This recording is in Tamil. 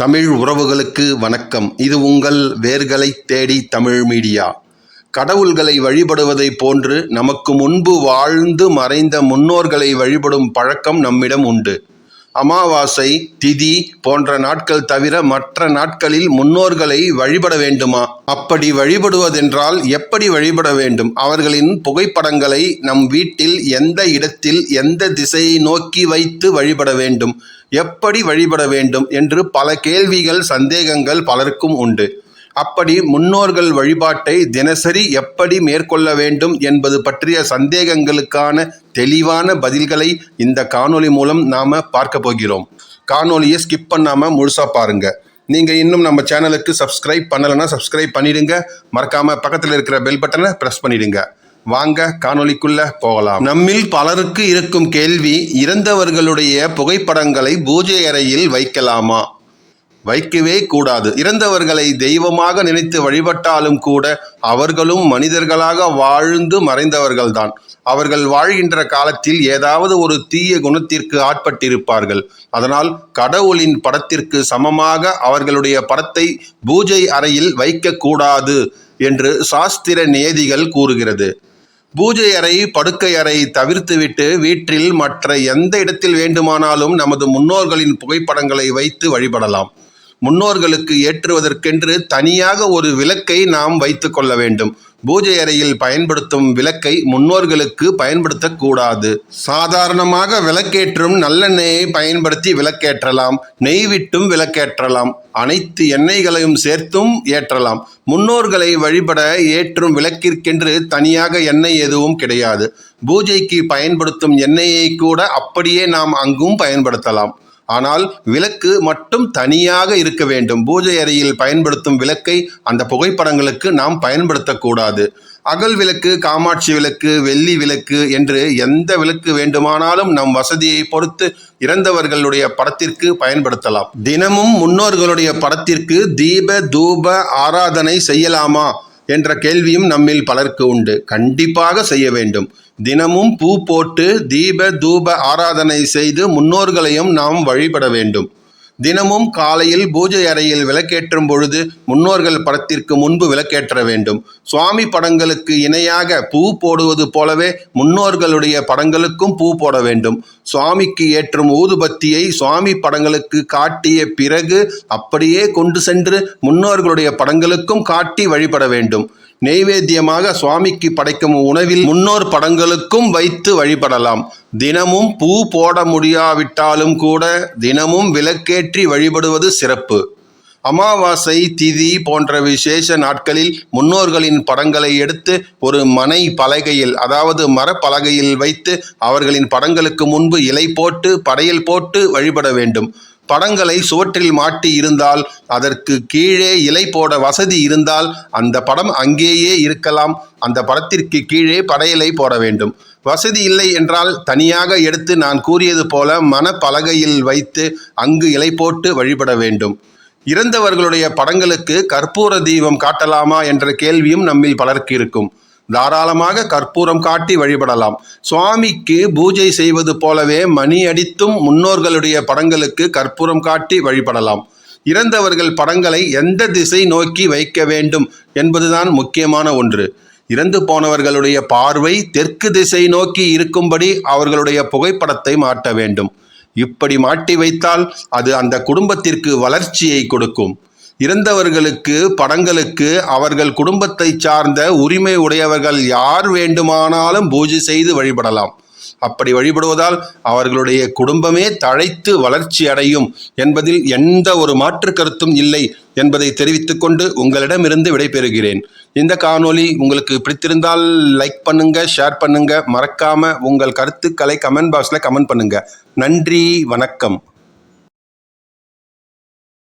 தமிழ் உறவுகளுக்கு வணக்கம். இது உங்கள் வேர்களை தேடி தமிழ் மீடியா. கடவுள்களை வழிபடுவதை போன்று நமக்கு முன்பு வாழ்ந்து மறைந்த முன்னோர்களை வழிபடும் பழக்கம் நம்மிடம் உண்டு. அமாவாசை, திதி போன்ற நாட்கள் தவிர மற்ற நாட்களில் முன்னோர்களை வழிபட வேண்டுமா? அப்படி வழிபடுவதென்றால் எப்படி வழிபட வேண்டும்? அவர்களின் புகைப்படங்களை நம் வீட்டில் எந்த இடத்தில் எந்த திசையை நோக்கி வைத்து வழிபட வேண்டும், எப்படி வழிபட வேண்டும் என்று பல கேள்விகள், சந்தேகங்கள் பலருக்கும் உண்டு. அப்படி முன்னோர்கள் வழிபாட்டை தினசரி எப்படி மேற்கொள்ள வேண்டும் என்பது பற்றிய சந்தேகங்களுக்கான தெளிவான பதில்களை இந்த காணொளி மூலம் நாம் பார்க்க போகிறோம். காணொளியை ஸ்கிப் பண்ணாமல் முழுசாக பாருங்கள். நீங்கள் இன்னும் நம்ம சேனலுக்கு சப்ஸ்கிரைப் பண்ணலைன்னா சப்ஸ்கிரைப் பண்ணிடுங்க. மறக்காமல் பக்கத்தில் இருக்கிற பெல் பட்டனை ப்ரெஸ் பண்ணிடுங்க. வாங்க காணொளிக்குள்ள போகலாம். நம்மில் பலருக்கு இருக்கும் கேள்வி, இறந்தவர்களுடைய புகைப்படங்களை பூஜை அறையில் வைக்கலாமா? வைக்கவே கூடாது. இறந்தவர்களை தெய்வமாக நினைத்து வழிபட்டாலும் கூட அவர்களும் மனிதர்களாக வாழ்ந்து மறைந்தவர்கள்தான். அவர்கள் வாழ்கின்ற காலத்தில் ஏதாவது ஒரு தீய குணத்திற்கு ஆட்பட்டிருப்பார்கள். அதனால் கடவுளின் படத்திற்கு சமமாக அவர்களுடைய படத்தை பூஜை அறையில் வைக்கக்கூடாது என்று சாஸ்திர நியதிகள் கூறுகிறது. பூஜை அறை, படுக்கை அறை தவிர்த்துவிட்டு வீட்டில் மற்ற எந்த இடத்தில் வேண்டுமானாலும் நமது முன்னோர்களின் புகைப்படங்களை வைத்து வழிபடலாம். முன்னோர்களுக்கு ஏற்றுவதற்கென்று தனியாக ஒரு விளக்கை நாம் வைத்து கொள்ள வேண்டும். பூஜை அறையில் பயன்படுத்தும் விளக்கை முன்னோர்களுக்கு பயன்படுத்தக்கூடாது. சாதாரணமாக விளக்கேற்றும் நல்லெண்ணெயை பயன்படுத்தி விளக்கேற்றலாம், நெய் விட்டும் விளக்கேற்றலாம், அனைத்து எண்ணெய்களையும் சேர்த்தும் ஏற்றலாம். முன்னோர்களை வழிபட ஏற்றும் விளக்கிற்கென்று தனியாக எண்ணெய் எதுவும் கிடையாது. பூஜைக்கு பயன்படுத்தும் எண்ணெயை கூட அப்படியே நாம் அங்கும் பயன்படுத்தலாம். ஆனால் விளக்கு மட்டும் தனியாக இருக்க வேண்டும். பூஜை அறையில் பயன்படுத்தும் விளக்கை அந்த புகைப்படங்களுக்கு நாம் பயன்படுத்தக்கூடாது. அகல் விளக்கு, காமாட்சி விளக்கு, வெள்ளி விளக்கு என்று எந்த விளக்கு வேண்டுமானாலும் நம் வசதியை பொறுத்து இறந்தவர்களுடைய படத்திற்கு பயன்படுத்தலாம். தினமும் முன்னோர்களுடைய படத்திற்கு தீப தூப ஆராதனை செய்யலாமா என்ற கேள்வியும் நம்மில் பலருக்கு உண்டு. கண்டிப்பாக செய்ய வேண்டும். தினமும் பூ போட்டு தீப தூப ஆராதனை செய்து முன்னோர்களையும் நாம் வழிபட வேண்டும். தினமும் காலையில் பூஜை அறையில் விளக்கேற்றும் பொழுது முன்னோர்கள் படத்திற்கு முன்பு விளக்கேற்ற வேண்டும். சுவாமி படங்களுக்கு இணையாக பூ போடுவது போலவே முன்னோர்களுடைய படங்களுக்கும் பூ போட வேண்டும். சுவாமிக்கு ஏற்றும் ஊதுபத்தியை சுவாமி படங்களுக்கு காட்டிய பிறகு அப்படியே கொண்டு சென்று முன்னோர்களுடைய படங்களுக்கும் காட்டி வழிபட வேண்டும். நெய்வேத்தியமாக சுவாமிக்கு படைக்கும் உணவில் முன்னோர் படங்களுக்கும் வைத்து வழிபடலாம். தினமும் பூ போட முடியாவிட்டாலும் கூட தினமும் விளக்கேற்றி வழிபடுவது சிறப்பு. அமாவாசை, திதி போன்ற விசேஷ நாட்களில் முன்னோர்களின் படங்களை எடுத்து ஒரு மனை பலகையில், அதாவது மரப்பலகையில் வைத்து அவர்களின் படங்களுக்கு முன்பு இலை போட்டு படையல் போட்டு வழிபட வேண்டும். படங்களை சுவற்றில் மாட்டி இருந்தால், அதற்கு கீழே இலை போட வசதி இருந்தால் அந்த படம் அங்கேயே இருக்கலாம். அந்த படத்திற்கு கீழே படையலை போட வேண்டும். வசதி இல்லை என்றால் தனியாக எடுத்து நான் கூறியது போல மனப்பலகையில் வைத்து அங்கு இலை போட்டு வழிபட வேண்டும். இறந்தவர்களுடைய படங்களுக்கு கற்பூர தீபம் காட்டலாமா என்ற கேள்வியும் நம்மில் பலருக்கு இருக்கும். தாராளமாக கற்பூரம் காட்டி வழிபடலாம். சுவாமிக்கு பூஜை செய்வது போலவே மணி அடித்தும் முன்னோர்களுடைய படங்களுக்கு கற்பூரம் காட்டி வழிபடலாம். இறந்தவர்கள் படங்களை எந்த திசை நோக்கி வைக்க வேண்டும் என்பதுதான் முக்கியமான ஒன்று. இறந்து போனவர்களுடைய பார்வை தெற்கு திசை நோக்கி இருக்கும்படி அவர்களுடைய புகைப்படத்தை மாட்ட வேண்டும். இப்படி மாட்டி வைத்தால் அது அந்த குடும்பத்திற்கு வளர்ச்சியை கொடுக்கும். இறந்தவர்களுக்கு படங்களுக்கு அவர்கள் குடும்பத்தை சார்ந்த உரிமை உடையவர்கள் யார் வேண்டுமானாலும் பூஜை செய்து வழிபடலாம். அப்படி வழிபடுவதால் அவர்களுடைய குடும்பமே தழைத்து வளர்ச்சி அடையும் என்பதில் எந்த ஒரு மாற்று கருத்தும் இல்லை என்பதை தெரிவித்துக் கொண்டு உங்களிடமிருந்து விடைபெறுகிறேன். இந்த காணொளி உங்களுக்கு பிடித்திருந்தால் லைக் பண்ணுங்க, ஷேர் பண்ணுங்க, மறக்காம உங்கள் கருத்துக்களை கமெண்ட் பாக்ஸில் கமெண்ட் பண்ணுங்க. நன்றி, வணக்கம்.